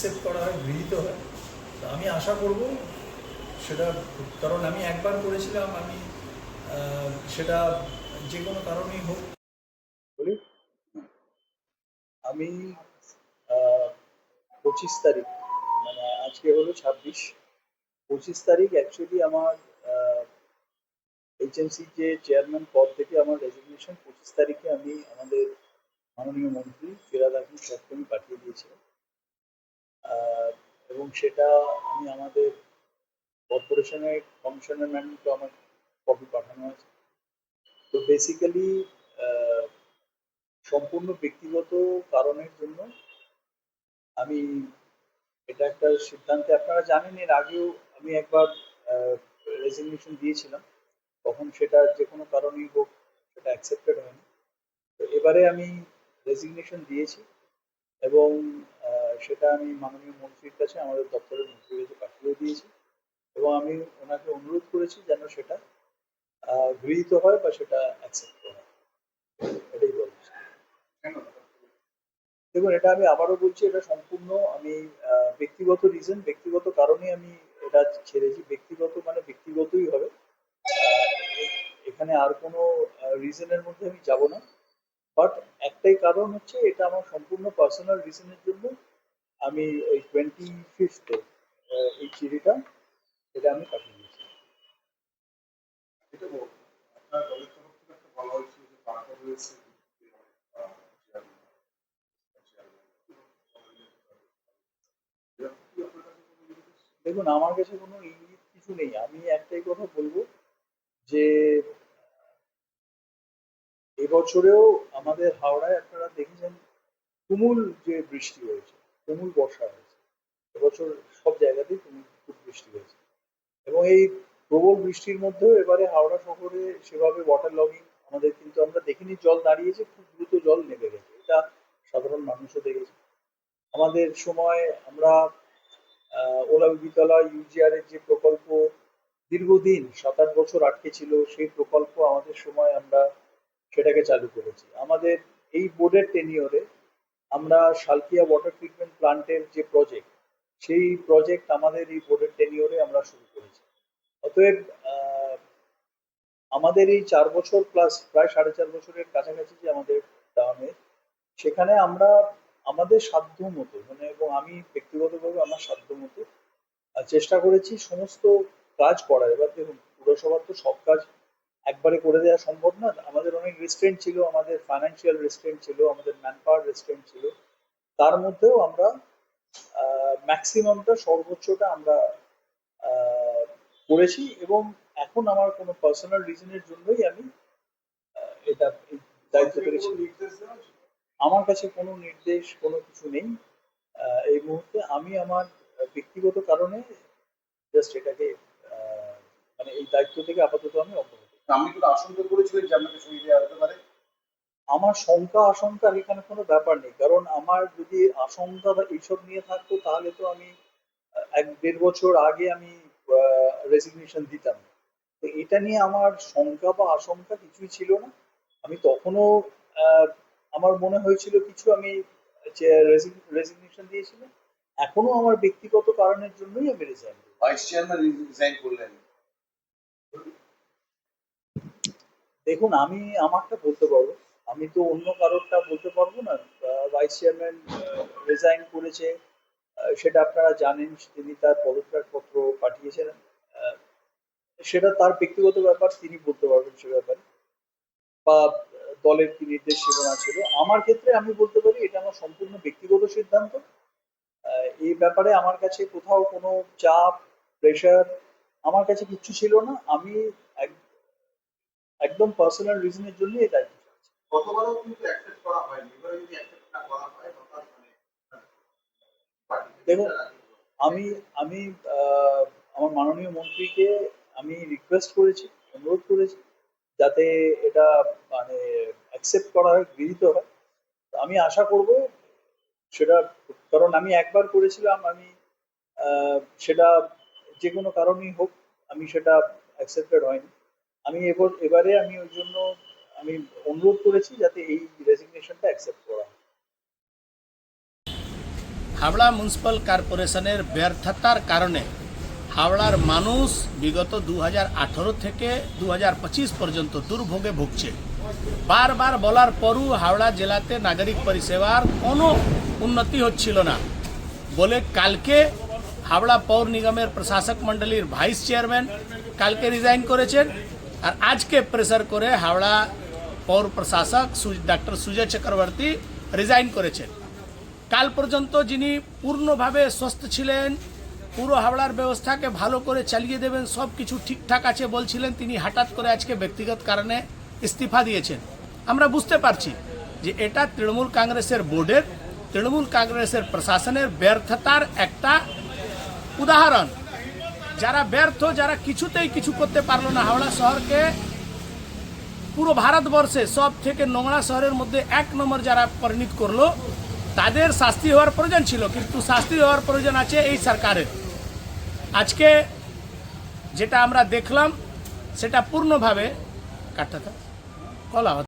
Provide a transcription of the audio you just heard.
Accept করা হয়, গৃহীত হয়। তো আমি আশা করব সেটা, কারণ আমি একবার করেছিলাম, আমি সেটা যে কোনো কারণেই হোক বলি। আমি 25 তারিখ, মানে আজকে হলো 26, 25 তারিখ অ্যাকচুয়ালি আমার এইচএমসি যে চেয়ারম্যান পদ থেকে আমার রেজিগনেশন 25 তারিখে আমি আমাদের মাননীয় মন্ত্রী ফিরহাদ হাকিম সাহেবকে আমি পাঠিয়ে দিয়েছিলাম। এবং সেটা আমি আমাদের কর্পোরেশনের কমিশনার ম্যাডামকে আমার কপি পাঠানো আছে। তো বেসিক্যালি সম্পূর্ণ ব্যক্তিগত কারণের জন্য আমি এটা একটা সিদ্ধান্তে, আপনারা জানেন এর আগেও আমি একবার রেজিগনেশন দিয়েছিলাম, তখন সেটা যে কোনো কারণেই হোক সেটা অ্যাকসেপ্টেড হয়নি। তো এবারে আমি রেজিগনেশন দিয়েছি এবং সেটা আমি মাননীয় মন্ত্রীর কাছে, আমাদের দপ্তরের মন্ত্রীর কাছে পাঠিয়ে দিয়েছি এবং আমি ওনাকে অনুরোধ করেছি যেন সেটা গৃহীত হয় বা সেটা অ্যাকসেপ্ট করা হয়, এটাই বলছি। দেখুন, এটা আমি আবারও বলছি, এটা সম্পূর্ণ আমি ব্যক্তিগত রিজন, ব্যক্তিগত কারণে আমি এটা ছেড়েছি। ব্যক্তিগত মানে ব্যক্তিগতই হবে, এখানে আর কোনো রিজনের মধ্যে আমি যাব না। বাট একটাই কারণ হচ্ছে, এটা আমার সম্পূর্ণ পার্সোনাল রিজনের জন্য আমি ওই 25 এই চিঠিটা এটা আমি পাঠিয়ে দিয়েছি। এটা আপনার দলের তরফ থেকে একটা বলা হয়েছিল যে পাঠানো হয়েছে দেখুন, আমার কাছে কোনো ইঙ্গিত কিছু নেই। আমি একটাই কথা বলবো যে এবছরেও আমাদের হাওড়ায় আপনারা দেখেছেন তুমুল যে বৃষ্টি হয়েছে, তুমুল বর্ষা হয়েছে। এবছর সব জায়গাতেই তুমুল খুব বৃষ্টি হয়েছে এবং এই প্রবল বৃষ্টির মধ্যেও এবারে হাওড়া শহরে সেভাবে ওয়াটার লগিং আমাদের কিন্তু আমরা দেখিনি। জল দাঁড়িয়েছে, খুব দ্রুত জল নেমে গেছে, এটা সাধারণ মানুষও দেখেছে। আমাদের সময় আমরা ওলাবিতলা ইউজিআর এর যে প্রকল্প দীর্ঘদিন 7-8 বছর আটকে ছিল, সেই প্রকল্প আমাদের সময় আমরা সেটাকে চালু করেছি। আমাদের এই বোর্ডের টেনিওরে আমরা শালকিয়া ওয়াটার ট্রিটমেন্ট প্লান্টের যে প্রজেক্ট, সেই প্রজেক্ট আমাদের এই বোর্ডের টেনিওরে আমরা শুরু করেছি। অতএব আমাদের এই 4 বছর প্লাস প্রায় 4.5 বছরের কাছাকাছি যে আমাদের টার্মে, সেখানে আমরা আমাদের সাধ্য মতো, মানে এবং আমি ব্যক্তিগতভাবে আমার সাধ্য মতো চেষ্টা করেছি সমস্ত কাজ করার। এবার দেখুন, পুরসভার তো সব কাজ একবারে করে দেওয়া সম্ভব না। আমাদের অনেক রেস্ট্রেন্ট ছিল, আমাদের ফাইন্যান্সিয়াল রেস্ট্রেন্ট ছিল, আমাদের ম্যান পাওয়ার রেস্ট্রেন্ট ছিল। তার মধ্যেও আমরা ম্যাক্সিমামটা, সর্বোচ্চটা আমরা আহ, করেছি এবং এখন আমার কোনো পার্সোনাল রিজনের জন্যই আমি এটা এই দায়িত্ব পেরেছি। নির্দেশ দেওয়া হয়েছিল? আমার কাছে কোনো নির্দেশ, কোনো কিছু নেই এই মুহূর্তে। আমি আমার ব্যক্তিগত কারণে জাস্ট এটাকে আহ, মানে এই দায়িত্ব থেকে আপাতত আমি অব্যাহতি। আপনি কোনো আশঙ্কা করেছিলেন যে আপনাকে সরিয়ে দেওয়া হতে পারে? আমার শঙ্কা আশঙ্কার এখানে কোনো ব্যাপার নেই, কারণ আমার যদি আশঙ্কা বা এইসব নিয়ে থাকতো তাহলে তো আমি 1-1.5 বছর আগে আমি রেজিগনেশন দিতাম। তো এটা নিয়ে আমার শঙ্কা বা আশঙ্কা কিছুই ছিল না। আমি তখনও আহ, আমার মনে হয়েছিল কিছু, আমি রেজিগনেশন দিয়েছিলাম। এখনো আমার ব্যক্তিগত কারণের জন্যই আমি রিজাইন দিই। ভাইস চেয়ারম্যান রিজাইন করলেন। দেখুন, আমি আমারটা বলতে পারবো, আমি তো অন্য কারোরটা বলতে পারবো না। ভাইস চেয়ারম্যান রিজাইন করেছে, সেটা আপনারা জানেন, তিনি তার পদত্যাগপত্র পাঠিয়েছিলেন। আহ, সেটা তার ব্যক্তিগত ব্যাপার, তিনি বলতে পারবেন সে ব্যাপারে, বা দলের কি নির্দেশ সীমানা ছিল। আমার ক্ষেত্রে আমি বলতে পারি এটা আমার সম্পূর্ণ ব্যক্তিগত সিদ্ধান্ত। এই ব্যাপারে আমার কাছে কোথাও কোনো চাপ, প্রেশার আমার কাছে কিচ্ছু ছিল না। আমি এক- একদম পার্সোনাল রিজনের জন্য এই দায়িত্ব চাচ্ছি। গতবারও কিন্তু অ্যাকসেপ্ট করা হয়নি, এবারে যদি অ্যাকসেপ্ট না করা হয় তখন মানে পার্টি থেকে দেখুন, এটা রাজি হবে। আমি আমি আমার মাননীয় মন্ত্রীকে আমি রিকোয়েস্ট করেছি, অনুরোধ করেছি যাতে এটা মানে অ্যাকসেপ্ট করা হয়, গৃহীত হয়। তো আমি আশা করব সেটা, কারণ আমি একবার করেছিলাম, আমি সেটা যে কোনো কারণেই হোক আমি সেটা অ্যাকসেপ্টেড হয়নি। আমি এবারে আমি ওই জন্য আমি অনুরোধ করেছি যাতে এই রেজিগনেশনটা অ্যাকসেপ্ট করা হয়। হাওড়া মিউনিসিপ্যাল কর্পোরেশনের ব্যর্থতার কারণে হাওড়ার মানুষ বিগত 2018 থেকে 2025 পর্যন্ত দুর্ভোগে ভুগছে। বারবার বলার পরও হাওড়া জেলাতে নাগরিক পরিষেবার কোনো উন্নতি হচ্ছিল না বলে কালকে হাওড়া পৌর নিগমের প্রশাসক মণ্ডলীর ভাইস চেয়ারম্যান কালকে রিজাইন করেছেন, আর আজকে প্রেসার করে হাওড়া পৌর প্রশাসক ডক্টর সুজয় চক্রবর্তী রিজাইন করেছেন। কাল পর্যন্ত যিনি পূর্ণভাবে সুস্থ ছিলেন, পুরো হাওড়ার ব্যবস্থাকে ভালো করে চালিয়ে দেবেন, সব কিছু ঠিকঠাক আছে বলছিলেন, তিনি হঠাৎ করে আজকে ব্যক্তিগত কারণে ইস্তিফা দিয়েছেন। আমরা বুঝতে পারছি যে এটা তৃণমূল কংগ্রেসের বোর্ডের, তৃণমূল কংগ্রেসের প্রশাসনের ব্যর্থতার একটা উদাহরণ। যারা ব্যর্থ, যারা কিছুতেই কিছু করতে পারলো না, হাওড়া শহরকে পুরো ভারতবর্ষে সব থেকে নোংরা শহরের মধ্যে 1 নম্বর যারা পরিণত করলো, তাদের শাস্তি হওয়ার প্রয়োজন ছিল, কিন্তু শাস্তি হওয়ার প্রয়োজন আছে এই সরকারের। আজকে যেটা আমরা দেখলাম সেটা পূর্ণভাবে কাটটা কলা